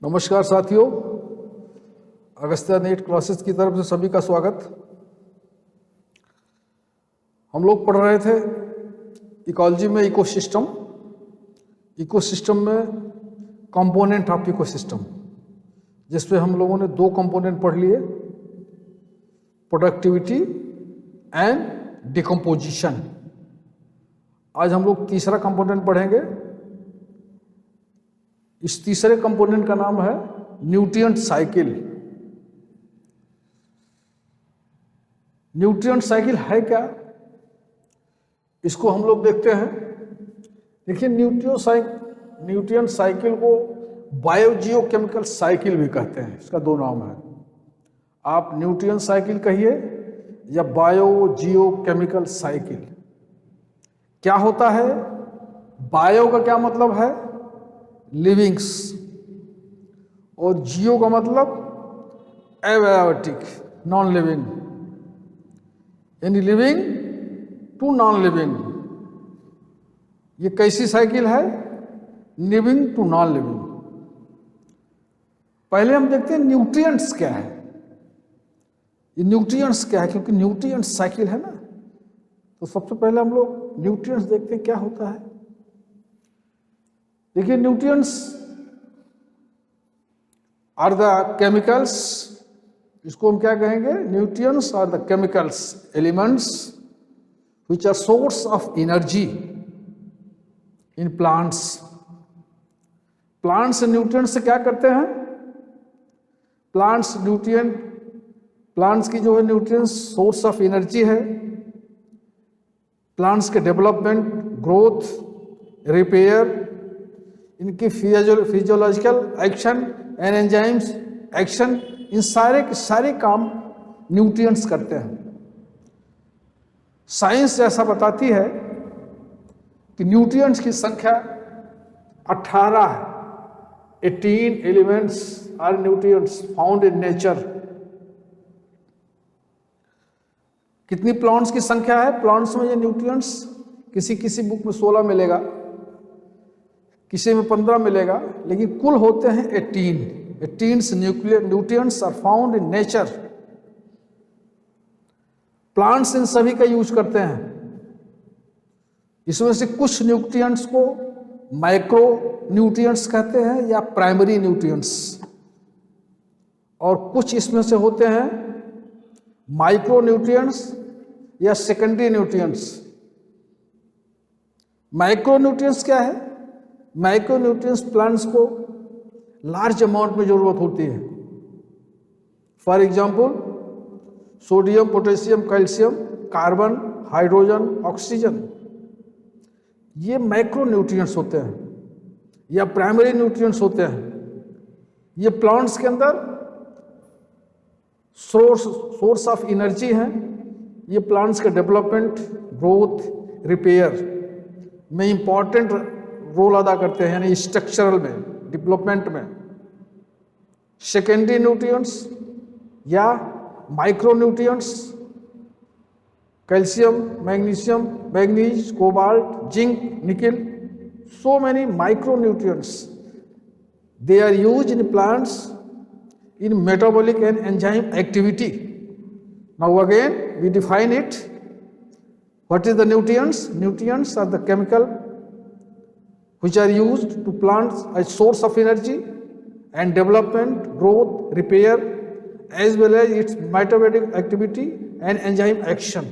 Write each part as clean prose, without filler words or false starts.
नमस्कार साथियों, Agastya net classes की तरफ से सभी का स्वागत। हम लोग पढ़ रहे थे इकोलॉजी में इकोसिस्टम में कंपोनेंट ऑफ इकोसिस्टम, जिसपे हम लोगों ने दो कंपोनेंट पढ़ लिए, प्रोडक्टिविटी एंड डिकम्पोजिशन। आज हम लोग तीसरा कंपोनेंट पढ़ेंगे। इस तीसरे कंपोनेंट का नाम है न्यूट्रिएंट साइकिल। न्यूट्रिएंट साइकिल है क्या, इसको हम लोग देखते हैं। देखिए, न्यूट्रिएंट साइकिल को बायोजियोकेमिकल साइकिल भी कहते हैं। इसका दो नाम है, आप न्यूट्रिएंट साइकिल कहिए या बायोजियोकेमिकल साइकिल। क्या होता है? बायो का क्या मतलब है? लिविंग्स, और जियो का मतलब एबायोटिक, नॉन लिविंग, यानी लिविंग टू नॉन लिविंग। ये कैसी साइकिल है? Living to non living. पहले हम देखते हैं न्यूट्रिएंट्स क्या है। ये न्यूट्रिएंट्स क्या है, क्योंकि न्यूट्रिएंट साइकिल है ना, तो सबसे पहले हम लोग न्यूट्रिएंट्स देखते हैं क्या होता है। देखिए, न्यूट्रिएंट्स आर द केमिकल्स, इसको हम क्या कहेंगे? Nutrients are the chemicals elements which are source of energy in plants. Plants nutrients से क्या करते हैं? प्लांट्स की जो है न्यूट्रिएंट्स सोर्स ऑफ एनर्जी है। प्लांट्स के डेवलपमेंट, ग्रोथ, रिपेयर, इनकी physiological action and enzymes action, इन सारे के सारे काम न्यूट्रिएंट्स करते हैं। साइंस ऐसा बताती है कि न्यूट्रिएंट्स की संख्या 18 है। 18 elements are nutrients found in nature. कितनी प्लांट्स की संख्या है? प्लांट्स में ये न्यूट्रिएंट्स किसी बुक में 16 मिलेगा, किसी में 15 मिलेगा, लेकिन कुल होते हैं 18 nutrients are found in nature. Plants इन सभी का यूज करते हैं। इसमें से कुछ न्यूट्रिएंट्स को माइक्रो न्यूट्रिएंट्स कहते हैं या प्राइमरी न्यूट्रिएंट्स, और कुछ इसमें से होते हैं माइक्रो न्यूट्रिएंट्स या सेकेंडरी न्यूट्रिएंट्स। माइक्रो न्यूट्रिएंट्स क्या है? माइक्रो न्यूट्रिएंट्स प्लांट्स को लार्ज अमाउंट में जरूरत होती है। For example, sodium, potassium, calcium, carbon, hydrogen, oxygen, ये माइक्रो न्यूट्रिएंट्स होते हैं या प्राइमरी न्यूट्रिएंट्स होते हैं। ये प्लांट्स के अंदर सोर्स ऑफ एनर्जी है। ये प्लांट्स के डेवलपमेंट, ग्रोथ, रिपेयर में इंपॉर्टेंट रोल अदा करते हैं, यानी स्ट्रक्चरल में, डेवलपमेंट में। सेकेंडरी न्यूट्रिएंट्स या micro nutrients, calcium, manganese, cobalt, zinc, निकल, so many micronutrients, they are used in plants in metabolic and enzyme activity. Now again we define it. What is the nutrients? Nutrients are the chemical which are used to plants as source of energy and development, growth, repair, as well as its metabolic activity and enzyme action.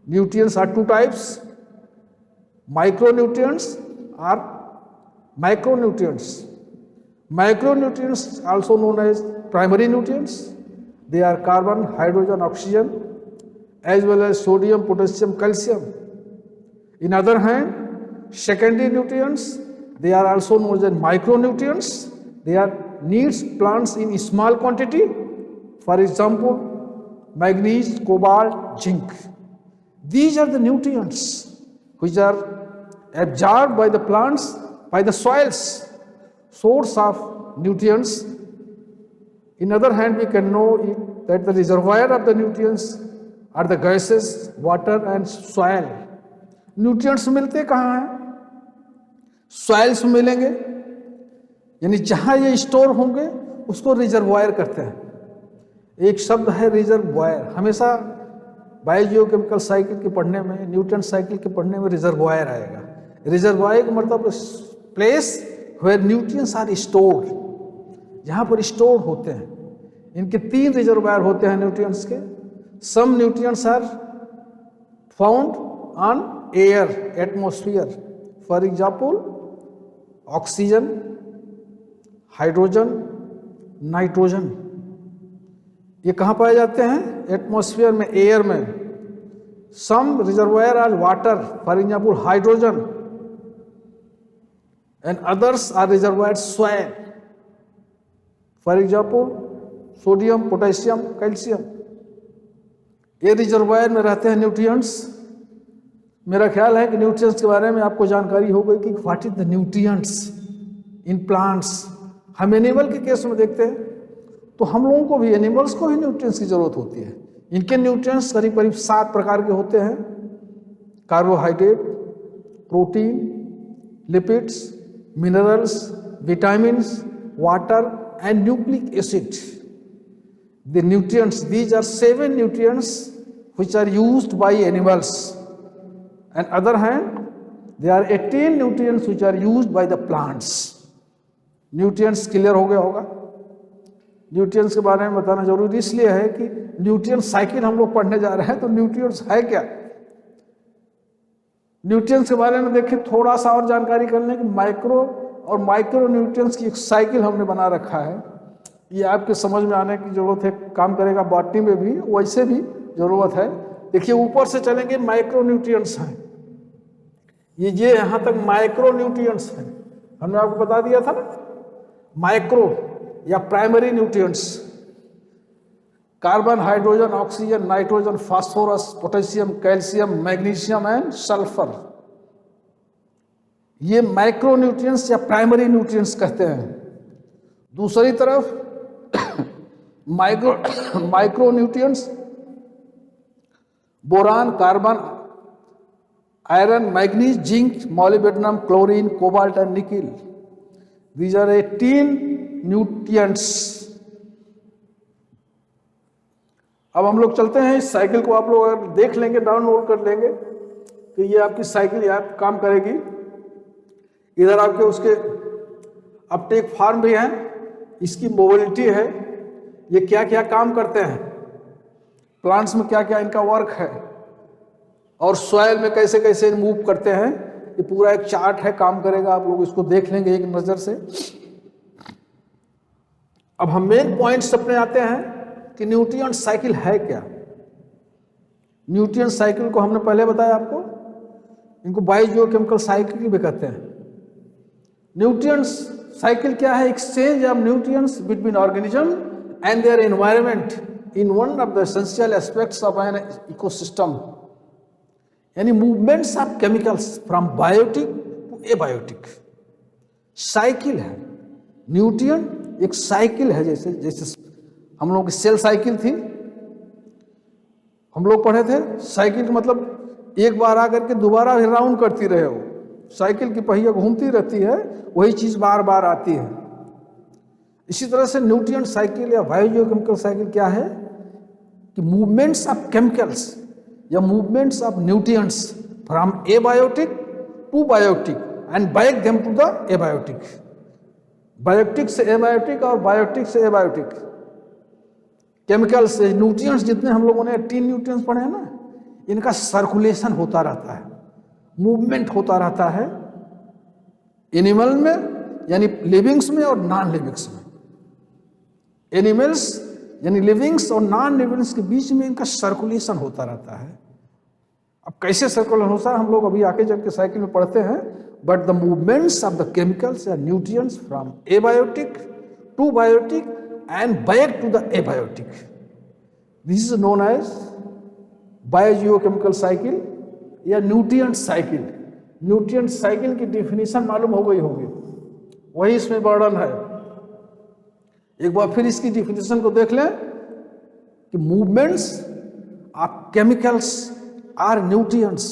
Nutrients are two types. Micronutrients are macronutrients. Macronutrients also known as primary nutrients. They are carbon, hydrogen, oxygen, as well as sodium, potassium, calcium. In other hand, secondary nutrients, they are also known as micronutrients. They are needs plants in small quantity. For example, manganese, cobalt, zinc. These are the nutrients which are absorbed by the plants, by the soils, source of nutrients. In other hand, we can know that the reservoir of the nutrients are the gases, water and soil. Nutrients मिलते कहाँ हैं? Soils में मिलेंगे, यानी जहाँ ये store होंगे उसको रिजर्वायर कहते हैं। एक शब्द है रिजर्वायर, हमेशा बायोजियोकेमिकल साइकिल के पढ़ने में, न्यूटन साइकिल के पढ़ने में रिजर्वायर आएगा। रिजर्वायर का मतलब place where nutrients are stored, जहाँ पर स्टोर होते हैं। इनके 3 रिजर्वायर होते हैं न्यूट्रिएंट्स के। Some nutrients are found on air, atmosphere, for example oxygen, hydrogen, nitrogen. ये कहाँ पाए जाते हैं? एटमॉस्फेयर में, एयर में। Some reservoir are water, for example hydrogen, and others are reservoir soil, for example sodium, potassium, calcium. ये reservoir में रहते हैं न्यूट्रिएंट्स। मेरा ख्याल है कि न्यूट्रिएंट्स के बारे में आपको जानकारी हो गई कि what is the nutrients in plants. हम एनिमल के केस में देखते हैं तो हम लोगों को भी, एनिमल्स को भी न्यूट्रिएंट्स की जरूरत होती है। इनके न्यूट्रिएंट्स करीब करीब 7 प्रकार के होते हैं। Carbohydrate, protein, lipids, minerals, vitamins, water and nucleic acid. The nutrients, these are 7 nutrients which are used by animals. On other hand, there are 18 nutrients which are used by the plants. Nutrients clear हो गया होगा। Nutrients के बारे में बताना जरूरी इसलिए है कि न्यूट्रिएंट साइकिल हम लोग पढ़ने जा रहे हैं, तो न्यूट्रिएंट्स है क्या। न्यूट्रिएंट्स के बारे में देखिए, थोड़ा सा और जानकारी कर लें कि माइक्रो और माइक्रो न्यूट्रिएंट्स की एक साइकिल हमने बना रखा है। ये आपके समझ में आने की जरूरत है, काम करेगा बॉटनी में भी, वैसे भी जरूरत है। देखिए ऊपर से चलेंगे, माइक्रो न्यूट्रिएंट्स हैं ये यहाँ तक माइक्रो न्यूट्रिएंट्स हैं। हमने आपको बता दिया था ना, माइक्रो या primary nutrients, carbon, hydrogen, oxygen, nitrogen, phosphorus, potassium, calcium, magnesium and sulphur. ये माइक्रो न्यूट्रिएंट्स या प्राइमरी न्यूट्रिएंट्स कहते हैं। दूसरी तरफ micro nutrients, boron, carbon, iron, manganese, zinc, molybdenum, chlorine, cobalt and nickel. These are 18 nutrients. अब हम लोग चलते हैं इस साइकिल को, आप लोग अगर देख लेंगे, डाउनलोड कर लेंगे तो ये आपकी साइकिल यार काम करेगी। इधर आपके उसके अपटेक फार्म भी हैं, इसकी मोबिलिटी है, ये क्या क्या काम करते हैं, प्लांट्स में क्या क्या इनका वर्क है, और सॉइल में कैसे कैसे मूव करते हैं। ये पूरा एक चार्ट है, काम करेगा। आप लोग इसको देख लेंगे एक नज़र से। अब हम मेन पॉइंट्स अपने आते हैं कि न्यूट्रिएंट साइकिल है क्या। न्यूट्रिएंट साइकिल को हमने पहले बताया आपको, इनको बायोजियोकेमिकल साइकिल भी कहते हैं। न्यूट्रिएंट्स साइकिल क्या है? Exchange of nutrients between organism and their environment in one of the essential aspects of an ecosystem. यानी movements of chemicals from biotic to abiotic. Cycle है न्यूट्रिएंट, एक साइकिल है। जैसे जैसे हम लोगों की सेल साइकिल थी, हम लोग पढ़े थे। साइकिल का मतलब एक बार आकर के दोबारा राउंड करती रहे हो, साइकिल की पहिया घूमती रहती है, वही चीज बार बार आती है। इसी तरह से न्यूट्रिएंट साइकिल या बायोजियोकेमिकल साइकिल क्या है कि मूवमेंट्स ऑफ केमिकल्स या movements of nutrients from abiotic to biotic and back them to the abiotic. Biotic से एबायोटिक और बायोटिक से एबायोटिक। केमिकल्स से न्यूट्रिएंट्स जितने हम लोगों ने 3 न्यूट्रिएंट्स पढ़े हैं ना, इनका सर्कुलेशन होता रहता है, मूवमेंट होता रहता है एनिमल में यानी लिविंग्स में और नॉन लिविंग्स में। एनिमल्स यानी लिविंग्स और नॉन लिविंग्स के बीच में इनका सर्कुलेशन होता रहता है। अब कैसे सर्कुलेशन होता है हम लोग अभी आके जब के साइकिल में पढ़ते हैं। But the movements of the chemicals या nutrients from abiotic to biotic and back to the abiotic, this is known as biogeochemical cycle या न्यूट्रिएंट साइकिल। न्यूट्रिएंट साइकिल की डिफिनीशन मालूम हो गई होगी, वही इसमें वर्णन है। एक बार फिर इसकी डिफिनीशन को देख लें कि movements of chemicals are nutrients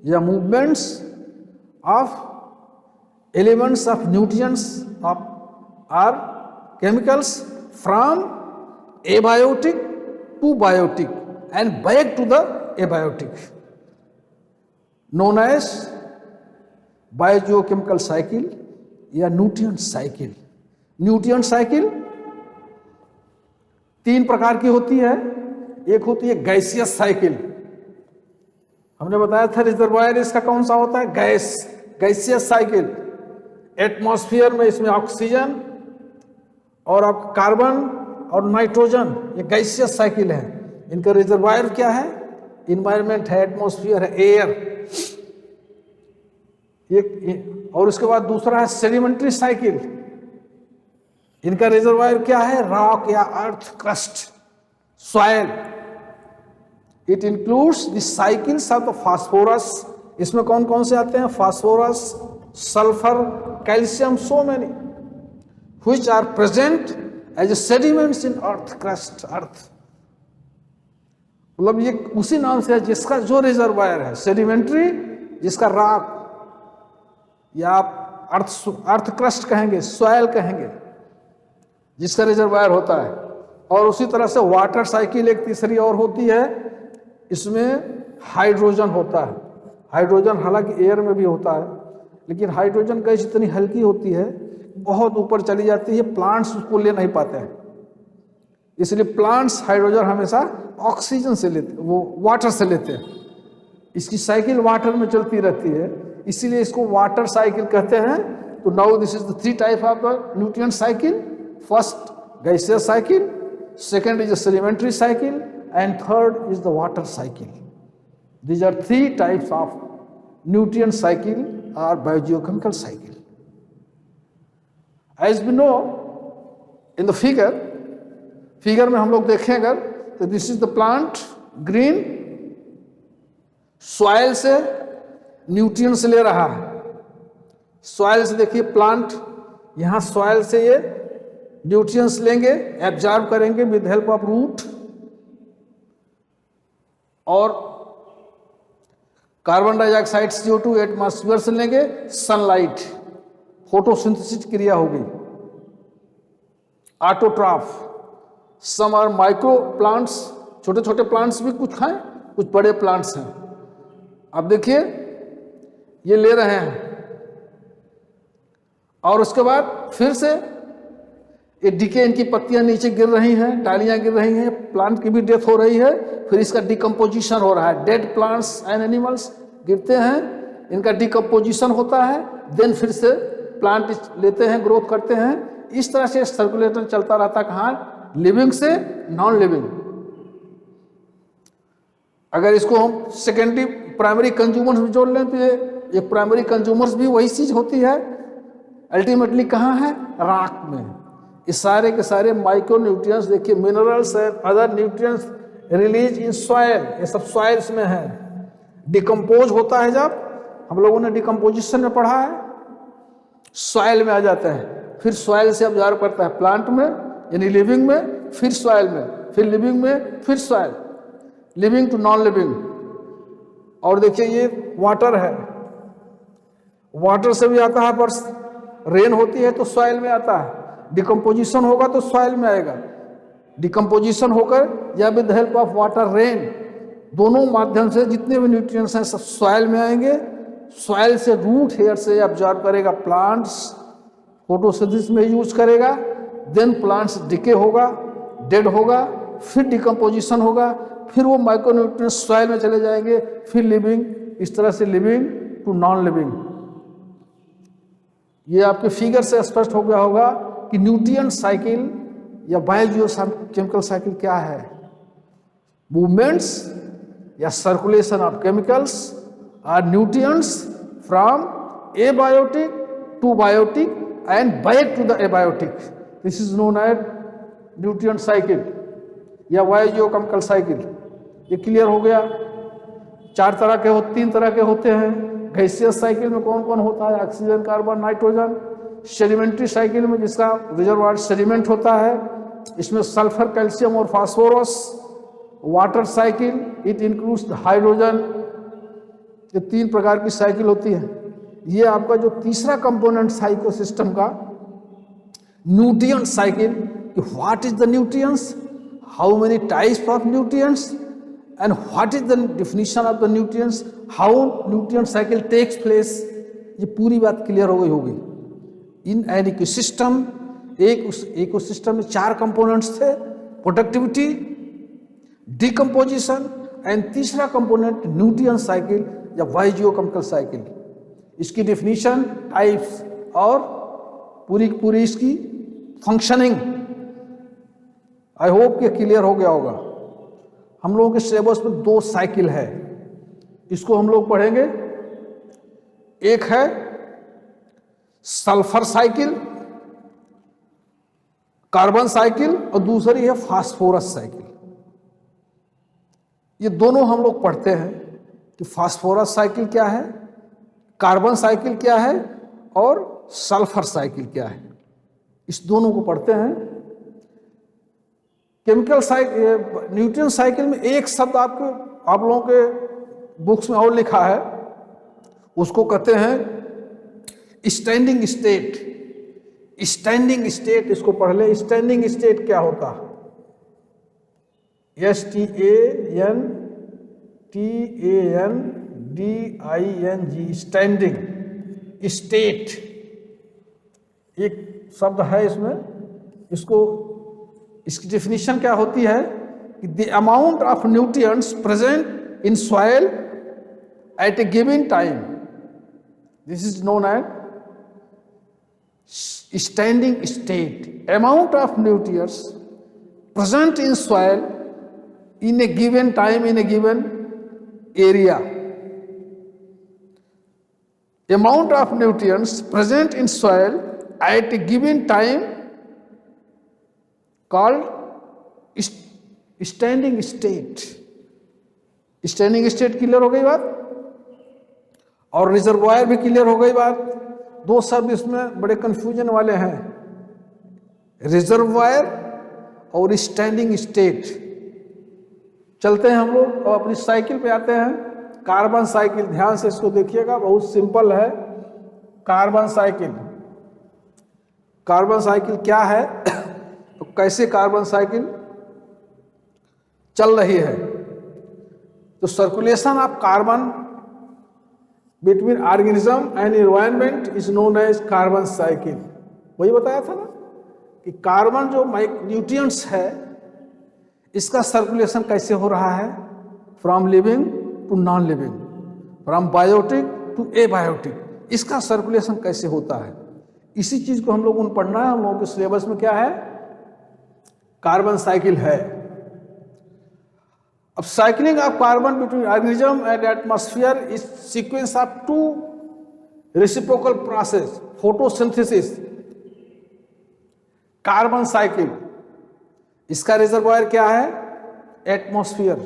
या movements of elements of nutrients of are chemicals from abiotic to biotic and back to the abiotic, known as biogeochemical cycle या न्यूट्रिएंट साइकिल। न्यूट्रिएंट साइकिल 3 प्रकार की होती है। एक होती है गैसियस साइकिल, हमने बताया था रिजर्वायर इसका कौन सा होता है, गैसियस साइकिल। एटमॉस्फेयर में इसमें ऑक्सीजन और आपका कार्बन और नाइट्रोजन, ये गैसियस साइकिल है। इनका रिजर्वायर क्या है, इन्वायरमेंट है, एटमॉस्फेयर है, एयर। और उसके बाद दूसरा है सेडिमेंट्री साइकिल। इनका रिजर्वायर क्या है, रॉक या earth crust, soil. It includes the cycles of the phosphorus. इसमें कौन कौन से आते हैं, phosphorus, sulphur, calcium, so many which are present as sediments in earth crust. Earth मतलब ये उसी नाम से है जिसका जो रिजर्वायर है, सेडिमेंट्री जिसका रॉक या आप अर्थ क्रस्ट कहेंगे, सॉइल कहेंगे, जिसका रिजर्वायर होता है। और उसी तरह से वाटर साइकिल एक तीसरी और होती है, इसमें हाइड्रोजन होता है। हाइड्रोजन हालांकि एयर में भी होता है, लेकिन हाइड्रोजन गैस इतनी हल्की होती है, बहुत ऊपर चली जाती है, प्लांट्स उसको ले नहीं पाते हैं। इसलिए प्लांट्स हाइड्रोजन हमेशा ऑक्सीजन से लेते, वो वाटर से लेते हैं। इसकी साइकिल वाटर में चलती रहती है, इसीलिए इसको वाटर साइकिल कहते हैं। तो now this is the 3 type of the nutrient cycle. First gaseous cycle, second is the sedimentary cycle, and third is the water cycle. These are 3 types of nutrient cycle or biogeochemical cycle. As we know in the figure में हम लोग देखें अगर, तो this is the plant, green, soil से nutrients ले रहा है। soil से देखिए plant, यहाँ soil से ये nutrients लेंगे, absorb करेंगे with help of root, और कार्बन डाइऑक्साइड CO2 एटमॉस्फेयर से लेंगे, सनलाइट, फोटोसिंथेसिस क्रिया होगी, autotroph. Some are micro plants, छोटे छोटे प्लांट्स भी कुछ खाएं, कुछ बड़े प्लांट्स हैं। अब देखिए ये ले रहे हैं, और उसके बाद फिर से ये डीके, इनकी पत्तियां नीचे गिर रही हैं, डालियां गिर रही हैं, प्लांट की भी डेथ हो रही है, फिर इसका डिकम्पोजिशन हो रहा है। डेड प्लांट्स एंड एनिमल्स गिरते हैं, इनका डिकम्पोजिशन होता है, देन फिर से प्लांट लेते हैं, ग्रोथ करते हैं। इस तरह से सर्कुलेटर चलता रहता है, कहाँ, लिविंग से नॉन लिविंग। अगर इसको हम सेकेंडरी प्राइमरी कंज्यूमर्स में जोड़ लें तो ये प्राइमरी कंज्यूमर्स भी वही चीज होती है, अल्टीमेटली कहाँ है, रॉक में। ये सारे के सारे माइक्रो न्यूट्रिएंट्स देखिए, minerals and other nutrients release in soil, ये सब सॉइल्स में है। डिकम्पोज होता है, जब हम लोगों ने डिकम्पोजिशन में पढ़ा है, सॉइल में आ जाता है, फिर सॉइल से ऑब्जर्व करता है प्लांट में यानी लिविंग में, फिर सॉइल में, फिर लिविंग में, फिर soil, living to non living. और देखिए ये वाटर है, वाटर से भी आता है, पर रेन होती है तो सॉइल में आता है, डिकम्पोजिशन होगा तो सॉइल में आएगा। डिकम्पोजिशन होकर या with help of water, rain, दोनों माध्यम से जितने भी न्यूट्रिएंट्स हैं सब सॉइल में आएंगे। सॉइल से रूट हेयर से ऑब्जॉर्ब करेगा, प्लांट्स फोटोसिंथेसिस में यूज करेगा, देन प्लांट्स डिके होगा, डेड होगा, फिर डिकम्पोजिशन होगा, फिर वो माइक्रोन्यूट्रिएंट्स सॉइल में चले जाएंगे, फिर लिविंग, इस तरह से लिविंग टू नॉन लिविंग। ये आपके फिगर से स्पष्ट हो गया होगा कि न्यूट्रिएंट साइकिल या बायोजियोकेमिकल साइकिल क्या है। मूवमेंट्स या circulation of chemicals are nutrients from abiotic to biotic and back to the abiotic. This is known as nutrient cycle या बायोजियोकेमिकल साइकिल। ये क्लियर हो गया। 3 तरह के होते हैं। गैसियस साइकिल में कौन कौन होता है, oxygen, carbon, nitrogen. Sedimentary cycle में जिसका रिजर्वायर सेडिमेंट होता है, इसमें सल्फर, कैल्शियम और phosphorus. Water cycle, it includes hydrogen. ये 3 प्रकार की साइकिल होती है। ये आपका जो तीसरा कंपोनेंट था इकोसिस्टम का, nutrient cycle. What is the nutrients, how many types of nutrients, and what is the definition of the nutrients, how nutrient cycle takes place, ये पूरी बात क्लियर हो गई होगी. इन एन इकोसिस्टम, एक उस इकोसिस्टम में 4 कंपोनेंट्स थे, प्रोडक्टिविटी, डिकम्पोजिशन एंड तीसरा कंपोनेंट न्यूट्रिएंट साइकिल या बायोजियोकेमिकल साइकिल. इसकी डेफिनेशन, टाइप्स और पूरी की पूरी इसकी फंक्शनिंग आई होप कि क्लियर हो गया होगा. हम लोगों के सिलेबस में 2 साइकिल है, इसको हम लोग पढ़ेंगे. एक है सल्फर साइकिल, कार्बन साइकिल, और दूसरी है फास्फोरस साइकिल. ये दोनों हम लोग पढ़ते हैं कि फास्फोरस साइकिल क्या है, कार्बन साइकिल क्या है और सल्फर साइकिल क्या है. इस दोनों को पढ़ते हैं. केमिकल साइकिल, न्यूट्रिएंट साइकिल में एक शब्द आप लोगों के बुक्स में और लिखा है, उसको कहते हैं स्टैंडिंग स्टेट. स्टैंडिंग स्टेट इसको पढ़ ले. स्टैंडिंग स्टेट क्या होता है? STANDING, स्टैंडिंग स्टेट एक शब्द है इसमें. इसकी डेफिनेशन क्या होती है कि the amount of nutrients present in soil at a given time, this is known as standing state. Amount of nutrients present in soil in a given time in a given area. Amount of nutrients present in soil at a given time called standing state. Standing state clear हो गई बात, और reservoir भी clear हो गई बात. 2 शब्द इसमें बड़े कंफ्यूजन वाले हैं, रिजर्वायर और स्टैंडिंग स्टेट. चलते हैं हम लोग और अपनी साइकिल पे आते हैं. कार्बन साइकिल, ध्यान से इसको देखिएगा, बहुत सिंपल है. कार्बन साइकिल, कार्बन साइकिल क्या है तो कैसे कार्बन साइकिल चल रही है. तो circulation of carbon between organism and environment is known as carbon cycle. वही बताया था ना कि कार्बन जो न्यूट्रिएंट्स है इसका सर्कुलेशन कैसे हो रहा है, from living to non living, from biotic to abiotic. इसका सर्कुलेशन कैसे होता है, इसी चीज को हम लोगों को पढ़ना है. हम लोगों के सिलेबस में क्या है, कार्बन साइकिल है. अब cycling of carbon between organism and atmosphere is sequence of 2 reciprocal process, photosynthesis, carbon cycle. इसका रिजर्वायर क्या है, एटमॉस्फेयर.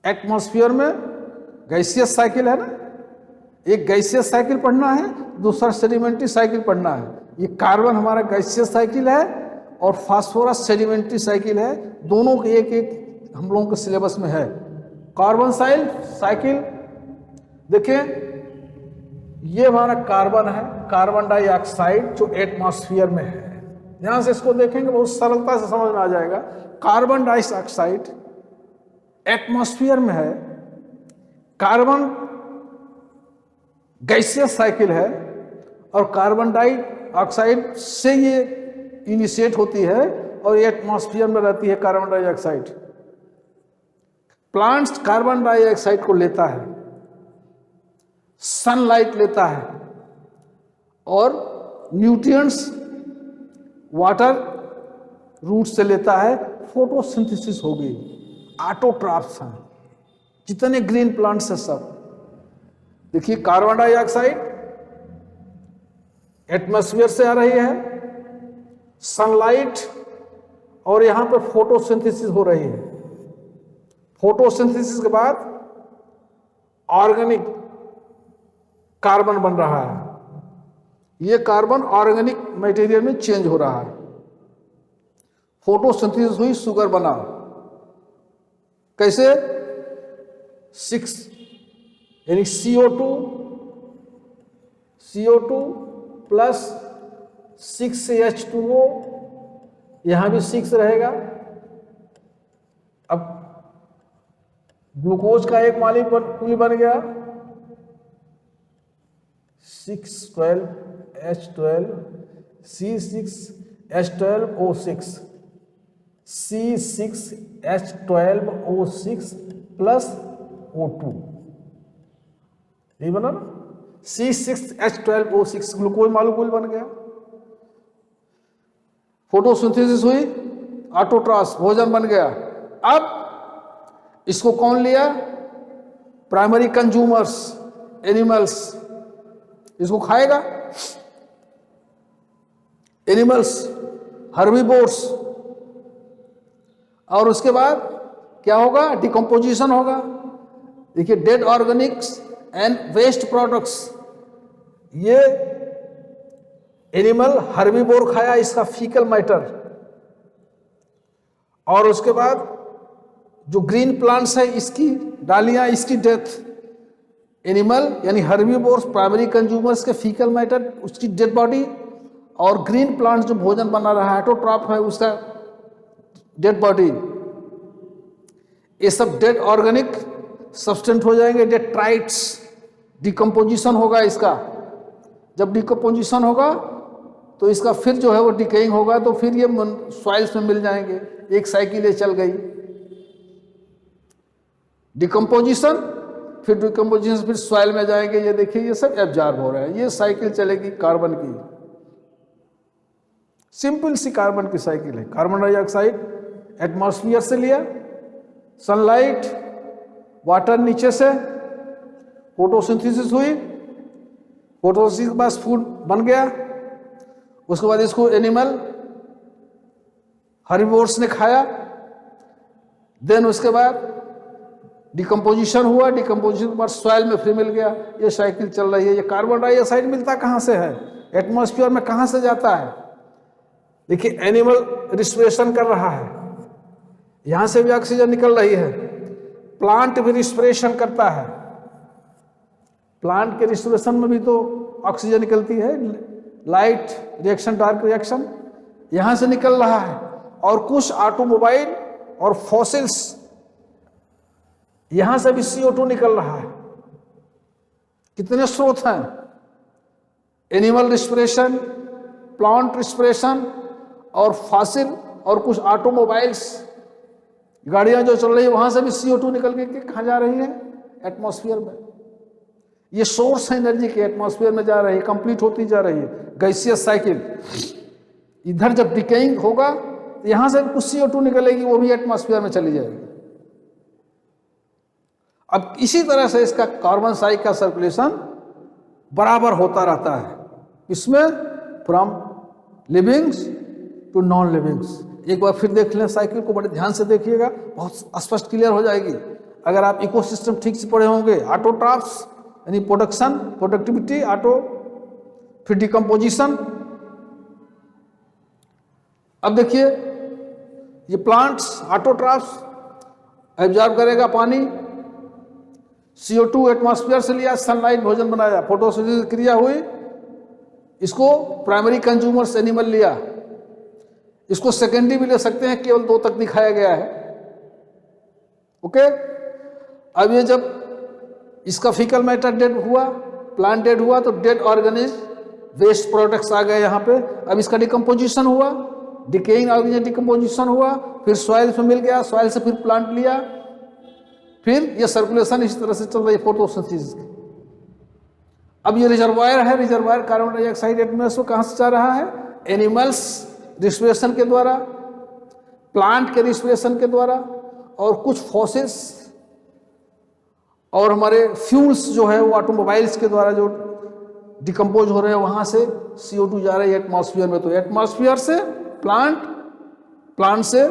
एटमॉस्फेयर में गैसियस साइकिल है ना, एक गैसियस साइकिल पढ़ना है, दूसरा सेडिमेंट्री साइकिल पढ़ना है. ये कार्बन हमारा गैसियस साइकिल है और फास्फोरस सेडिमेंट्री साइकिल है. दोनों के एक एक हम लोगों के सिलेबस में है. कार्बन साइकिल देखिए, ये हमारा कार्बन है, कार्बन डाइऑक्साइड जो एटमॉस्फेयर में है. ध्यान से इसको देखेंगे, बहुत सरलता से समझ में आ जाएगा. कार्बन डाइऑक्साइड एटमॉस्फेयर में है, कार्बन गैसियस साइकिल है, और कार्बन डाइऑक्साइड से ये इनिशिएट होती है और ये एटमॉस्फेयर में रहती है carbon dioxide. Plants carbon dioxide को लेता है, सनलाइट लेता है, और न्यूट्रिएंट्स वाटर रूट से लेता है. फोटोसिंथेसिस हो गई, ऑटोट्रॉफ्स हैं जितने ग्रीन प्लांट्स हैं सब. देखिए, कार्बन डाइऑक्साइड एटमॉस्फेयर से आ रही है, सनलाइट, और यहां पर फोटोसिंथेसिस हो रही है. फोटोसिंथेसिस के बाद ऑर्गेनिक कार्बन बन रहा है. ये कार्बन ऑर्गेनिक मटेरियल में चेंज हो रहा है. फोटोसिंथेसिस हुई, शुगर बना. कैसे? 6 यानी CO2 प्लस 6H2O, यहां भी 6 रहेगा। अब ग्लूकोज का एक मॉलिक्यूल बन गया 612H12, C6H12O6, C6H12O6 plus O2, यही बना ना, C6H12O6 ग्लूकोज मॉलिक्यूल बन गया। फोटोसिंथेसिस हुई, ऑटोट्रांस भोजन बन गया। अब इसको कौन लिया? प्राइमरी कंज्यूमर्स, एनिमल्स, इसको खाएगा। Animals, herbivores. और उसके बाद क्या होगा? डिकम्पोजिशन होगा। देखिए, dead organics and waste products, ये एनिमल हर्बीवोर खाया, इसका फीकल मैटर। और उसके बाद जो ग्रीन प्लांट्स है, इसकी डालियां, इसकी डेथ। एनिमल यानी हर्बीवोर्स, प्राइमरी कंज्यूमर्स के फीकल मैटर, उसकी डेड बॉडी, और ग्रीन प्लांट्स जो भोजन बना रहा है, ऑटोट्रॉफ है, उसका डेड बॉडी। ये सब डेड ऑर्गेनिक सब्सटेंट हो जाएंगे, डेट्राइट्स। डिकम्पोजिशन होगा इसका। जब डिकम्पोजिशन होगा तो इसका फिर जो है वो डिकेइंग होगा, तो फिर ये सॉइल्स में मिल जाएंगे। एक साइकिल ये चल गई, डिकम्पोजिशन, फिर डिकम्पोजिशन, फिर सॉइल में जाएंगे। ये देखिए, ये सब एब्जॉर्ब हो रहा है। ये साइकिल चलेगी कार्बन की, सिंपल सी कार्बन की साइकिल है। कार्बन डाइऑक्साइड एटमॉस्फेयर से लिया, सनलाइट, वाटर नीचे से, फोटोसिंथेसिस हुई, फोटोसिंथेसिस के बाद फूड बन गया। उसके बाद इसको एनिमल हर्बीवोर्स ने खाया। देन उसके बाद डिकम्पोजिशन हुआ, डिकम्पोजिशन के बाद सॉइल में फिर मिल गया। ये साइकिल चल रही है। ये कार्बन डाइऑक्साइड मिलता कहाँ से है? एटमॉस्फेयर में कहाँ से जाता है? देखिए, एनिमल रिस्पिरेशन कर रहा है, यहां से भी ऑक्सीजन निकल रही है। प्लांट भी रिस्पिरेशन करता है, प्लांट के रिस्पिरेशन में भी तो ऑक्सीजन निकलती है। लाइट रिएक्शन, डार्क रिएक्शन यहां से निकल रहा है। और कुछ ऑटोमोबाइल और फॉसिल्स, यहां से भी CO2 निकल रहा है। कितने स्रोत हैं? एनिमल रिस्पिरेशन, प्लांट रिस्पिरेशन, और फॉसिल, और कुछ ऑटोमोबाइल्स, गाड़ियां जो चल रही है, वहां से भी CO2 निकल के कहां जा रही है? एटमॉस्फेयर में। ये सोर्स है एनर्जी के, एटमॉस्फेयर में जा रही है, कंप्लीट होती जा रही है गैसियस साइकिल। इधर जब डिकेइंग होगा तो यहां से कुछ CO2 निकलेगी, वो भी एटमॉस्फेयर में चली जाएगी। अब इसी तरह से इसका कार्बन साइकिल का सर्कुलेशन बराबर होता रहता है। इसमें from livings to non livings. एक बार फिर देख लें साइकिल को, बड़े ध्यान से देखिएगा, बहुत स्पष्ट क्लियर हो जाएगी अगर आप इकोसिस्टम ठीक से पढ़े होंगे। ऑटोट्रॉफ्स यानी प्रोडक्शन, प्रोडक्टिविटी, ऑटो, फिर डिकम्पोजिशन। अब देखिए, ये प्लांट्स, ऑटोट्रॉफ्स एब्जॉर्ब करेगा पानी, CO2 एटमॉस्फेयर से लिया, सनलाइट भोजन बनाया, फोटोसिंथेसिस क्रिया हुई, इसको प्राइमरी कंज्यूमर्स एनिमल लिया। इसको सेकेंडरी भी ले सकते हैं, केवल 2 तक दिखाया गया है। ओके। अब ये जब इसका फीकल मैटर डेड हुआ, प्लांट डेड हुआ, तो डेड ऑर्गेनिज्म वेस्ट प्रोडक्ट्स आ गए यहाँ पे। अब इसका डिकम्पोजिशन हुआ, डिकेइंग ऑर्गेनिज्म डिकम्पोजिशन हुआ, फिर सॉइल में मिल गया, सॉइल से फिर प्लांट लिया, फिर ये सर्कुलेशन इस तरह से चल रही है फोटोसिंथेसिस की। अब ये रिजर्वायर है, रिजर्वायर कार्बन डाइऑक्साइड एटमॉस्फेयर कहाँ से जा रहा है? एनिमल्स रिस्पिरेशन के द्वारा, प्लांट के रिस्पिरेशन के द्वारा, और कुछ फॉसिल्स और हमारे फ्यूल्स जो है वो ऑटोमोबाइल्स के द्वारा जो डिकम्पोज हो रहे हैं, वहां से CO2 जा रही है एटमॉस्फेयर में। तो एटमॉस्फेयर से प्लांट, प्लांट से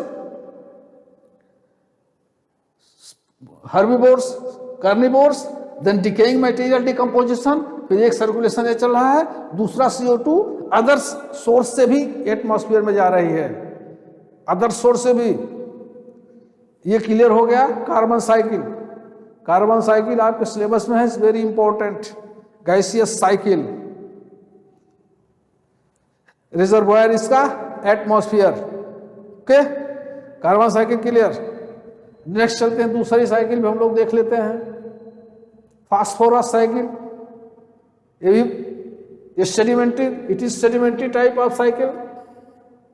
herbivores, carnivores, then decaying material decomposition, फिर एक सर्कुलेशन ये चल रहा है, दूसरा CO2 अदर सोर्स से भी एटमॉस्फेयर में जा रही है, अदर सोर्स से भी। ये क्लियर हो गया कार्बन साइकिल। कार्बन साइकिल आपके सिलेबस में है, it's very important. Gaseous cycle, reservoir इसका atmosphere. Okay, carbon cycle clear. Next चलते हैं, दूसरी साइकिल में हम लोग देख लेते हैं फास्फोरस साइकिल। ये भी sedimentary, it is sedimentary type of cycle.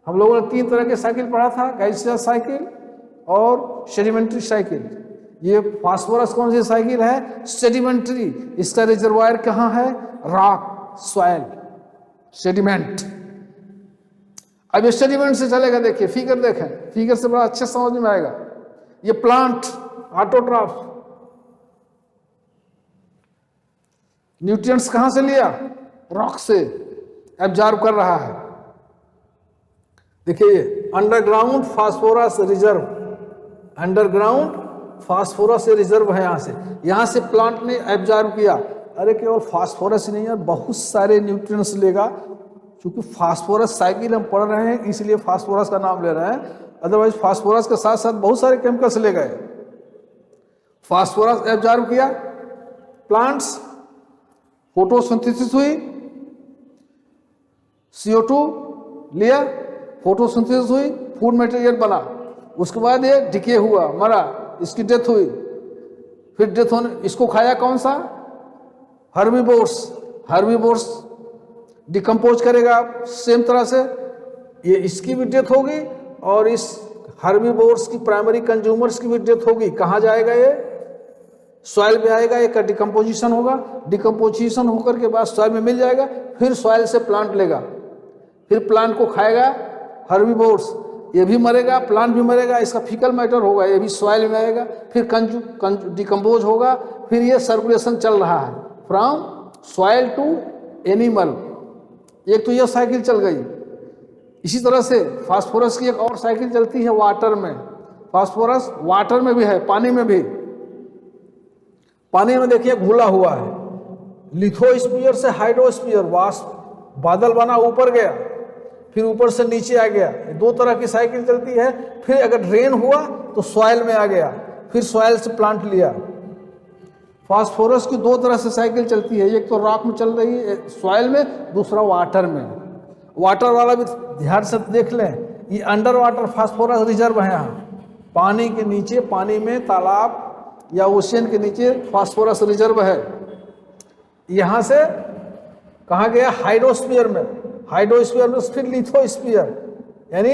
हम लोगों ने 3 तरह के साइकिल पढ़ा था, गैसियस साइकिल और सेडिमेंट्री साइकिल। ये फास्फोरस कौन सी साइकिल है? सेडिमेंट्री। इसका रिजर्वायर कहाँ है? Rock, soil, sediment. अब ये सेडिमेंट से चलेगा, देखिए फिगर देखें, फिगर से बड़ा अच्छे समझ में आएगा। ये प्लांट ऑटोट्रॉफ, न्यूट्रिएंट्स कहां से लिया? रॉक से एब्जॉर्ब कर रहा है। देखिए underground phosphorus reserve, underground phosphorus reserve है। यहां से प्लांट ने एब्जॉर्ब किया। अरे केवल फास्फोरस ही नहीं है, बहुत सारे न्यूट्रिएंट्स लेगा। क्योंकि फास्फोरस साइकिल हम पढ़ रहे हैं इसलिए फास्फोरस का नाम ले रहे हैं, अदरवाइज फास्फोरस के साथ साथ बहुत सारे केमिकल्स ले गए। फास्फोरस एब्जॉर्ब किया, प्लांट्स, फोटोसिंथेसिस हुई, CO2 लिया, फोटोसिंथेसिस हुई, फूड मटेरियल बना। उसके बाद ये डिके हुआ, मरा, इसकी डेथ हुई। फिर डेथ होने, इसको खाया कौन सा? हर्बीवोर्स। हर्बीवोर्स डिकम्पोज करेगा सेम तरह से, ये इसकी भी डेथ होगी और इस हर्बीवोर्स की प्राइमरी कंज्यूमर्स की भी डेथ होगी। कहाँ जाएगा ये? सॉइल में आएगा, एक डिकम्पोजिशन होगा, डिकम्पोजिशन होकर के बाद सॉइल में मिल जाएगा, फिर सॉइल से प्लांट लेगा, फिर प्लांट को खाएगा हर्बीवोर्स, ये भी मरेगा, प्लांट भी मरेगा, इसका फीकल मैटर होगा, ये भी सॉइल में आएगा, फिर डिकम्पोज होगा, फिर ये सर्कुलेशन चल रहा है फ्रॉम सॉइल टू एनिमल। एक तो ये साइकिल चल गई। इसी तरह से फास्फोरस की एक और साइकिल चलती है वाटर में। फास्फोरस वाटर में भी है, पानी में भी। पानी में देखिए घुला हुआ है, लिथोस्फीयर से हाइड्रोस्फीयर, बादल बना ऊपर गया, फिर ऊपर से नीचे आ गया। 2 तरह की साइकिल चलती है। फिर अगर रेन हुआ तो सॉइल में आ गया, फिर सॉइल से प्लांट लिया। फास्फोरस की 2 तरह से साइकिल चलती है, एक तो रॉक में चल रही है सॉइल में, दूसरा वाटर में। वाटर वाला भी ध्यान से देख लें, ये अंडर वाटर फास्फोरस रिजर्व है। यहाँ पानी के नीचे, पानी में, तालाब या ओशियन के नीचे फास्फोरस रिजर्व है। यहाँ से कहाँ गया? हाइड्रोस्फीयर में। हाइड्रोस्फीयर में फिर लिथोस्फीयर, यानी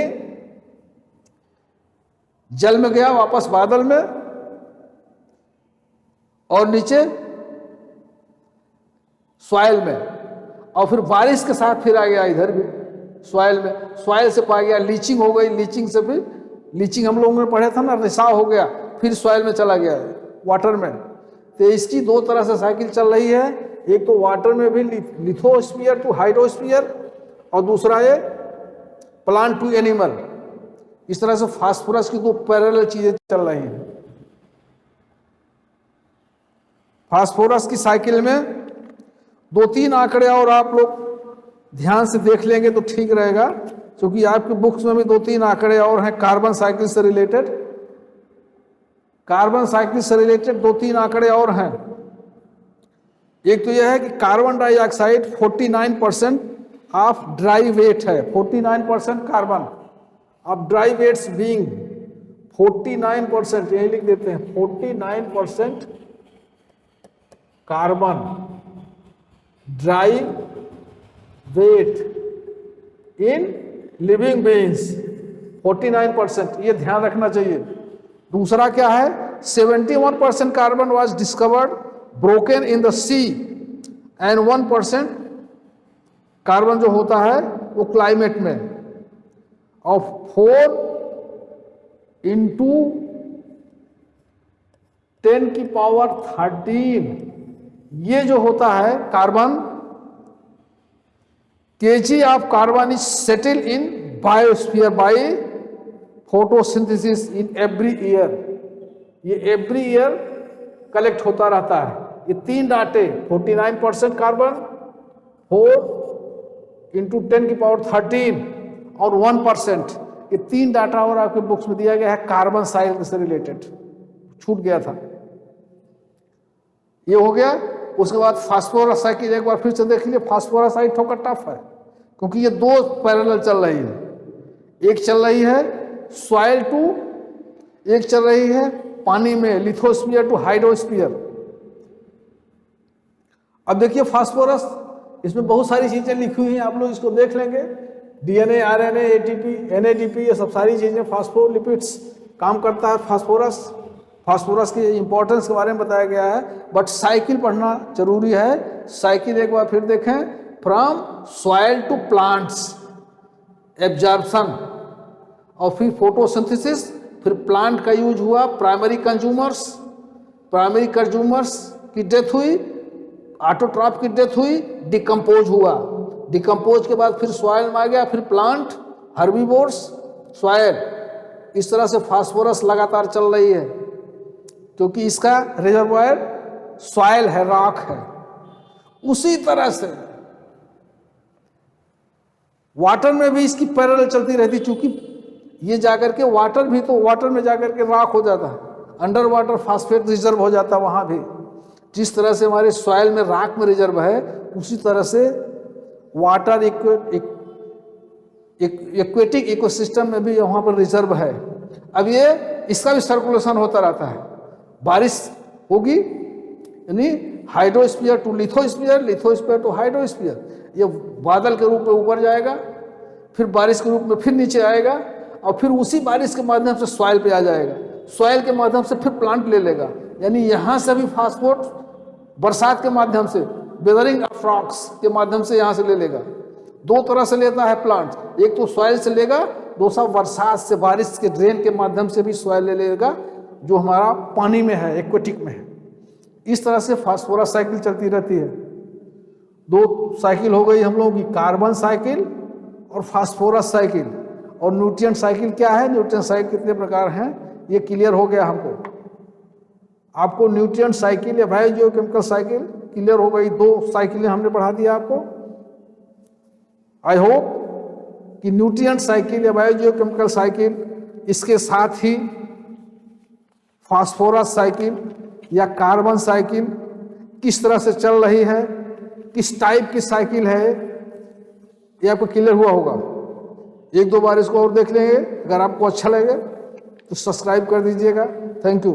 जल में गया, वापस बादल में, और नीचे सॉइल में, और फिर बारिश के साथ फिर आ गया इधर भी सॉइल में। सॉइल से पा गया, लीचिंग हो गई, लीचिंग से फिर, लीचिंग हम लोगों ने पढ़ा था ना, रिसाव हो गया, फिर सॉइल में चला गया वाटर में। तो इसकी 2 तरह से साइकिल चल रही है, एक तो वाटर में भी लिथोस्फीयर टू हाइड्रोस्फीयर, और दूसरा ये प्लांट टू एनिमल। इस तरह से फास्फोरस की 2 पैरेलल चीजें चल रही हैं। फास्फोरस की साइकिल में 2-3 आंकड़े और आप लोग ध्यान से देख लेंगे तो ठीक रहेगा, क्योंकि आपकी बुक्स में भी 2-3 आंकड़े और हैं कार्बन साइकिल से रिलेटेड। कार्बन साइकिल से रिलेटेड 2-3 आंकड़े और हैं। एक तो यह है कि carbon dioxide 49% of dry weight है, 49% carbon of dry weights being 49%, यही लिख देते हैं 49% carbon dry weight in living beings, 49%, ये ध्यान रखना चाहिए। दूसरा क्या है? 71% carbon was discovered broken in the sea, and 1% carbon जो होता है वो क्लाइमेट में, और 4 × 10⁻13 ये जो होता है carbon, kg of carbon is settle in biosphere by photosynthesis in every year. ये एवरी ईयर कलेक्ट होता रहता है। ये 3 डाटे, 49% कार्बन, 4 × 10⁻13 और 1%, ये 3 डाटा और आपके बुक्स में दिया गया है कार्बन साइकिल से रिलेटेड, छूट गया था। ये हो गया। उसके बाद फास्फोरस साइकिल एक बार फिर से देख लीजिए। फास्फोरस साइकिल थोड़ा टफ है, क्योंकि ये दो पैरेलल चल रही है, एक चल रही है सॉइल टू, एक चल रही है पानी में लिथोस्फीयर टू हाइड्रोस्फीयर। अब देखिए फास्फोरस, इसमें बहुत सारी चीजें लिखी हुई हैं, आप लोग इसको देख लेंगे, डीएनए, आरएनए, एटीपी, एनएडीपी, ये सब सारी चीजें फास्फोलिपिड्स काम करता है फास्फोरस। फास्फोरस की इंपॉर्टेंस के बारे में बताया गया है, बट साइकिल पढ़ना जरूरी है। साइकिल एक बार फिर देखें, from soil to plants, absorption, और फिर फोटोसिंथेसिस, फिर प्लांट का यूज हुआ, प्राइमरी कंज्यूमर्स की डेथ हुई, ऑटोट्रॉफ की डेथ हुई, डिकम्पोज हुआ, डिकम्पोज के बाद फिर सॉइल में आ गया, फिर प्लांट, हर्बीवोर्स, सॉइल। इस तरह से फास्फोरस लगातार चल रही है, क्योंकि इसका रिजर्वायर सॉइल है, रॉक है। उसी तरह से वाटर में भी इसकी पैरेलल चलती रहती, चूंकि ये जाकर के वाटर भी तो वाटर में जाकर के रॉक हो जाता है, अंडर वाटर फास्फेट रिजर्व हो जाता है वहां भी। जिस तरह से हमारे सॉइल में रॉक में रिजर्व है, उसी तरह से वाटर एक्वेटिक इकोसिस्टम में भी वहां पर रिजर्व है। अब ये इसका भी सर्कुलेशन होता रहता है, बारिश होगी यानी hydrosphere to lithosphere, lithosphere to hydrosphere, ये बादल के रूप में ऊपर जाएगा, फिर बारिश के रूप में फिर नीचे आएगा, और फिर उसी बारिश के माध्यम से सॉइल पे आ जाएगा, सॉइल के माध्यम से फिर प्लांट ले लेगा। यानी यहाँ से भी फास्फोरस बरसात के माध्यम से, वेदरिंग ऑफ रॉक्स के माध्यम से यहाँ से ले लेगा। दो तरह से लेता है प्लांट, एक तो सॉइल से लेगा, दूसरा बरसात से, बारिश के ड्रेन के माध्यम से भी सॉइल ले लेगा, जो हमारा पानी में है, एक्वेटिक में है। इस तरह से फास्फोरस साइकिल चलती रहती है। दो साइकिल हो गई हम लोगों की, कार्बन साइकिल और फास्फोरस साइकिल। और न्यूट्रिएंट साइकिल क्या है, न्यूट्रिएंट साइकिल कितने प्रकार हैं, ये क्लियर हो गया हमको। आपको न्यूट्रिएंट साइकिल या बायोजियोकेमिकल साइकिल क्लियर हो गई, दो साइकिलें हमने पढ़ा दिया आपको। आई होप कि न्यूट्रिएंट साइकिल या बायोजियोकेमिकल साइकिल, इसके साथ ही फास्फोरस साइकिल या कार्बन साइकिल किस तरह से चल रही है, किस टाइप की साइकिल है, ये आपको क्लियर हुआ होगा। एक दो बार इसको और देख लेंगे। अगर आपको अच्छा लगे तो सब्सक्राइब कर दीजिएगा। Thank you.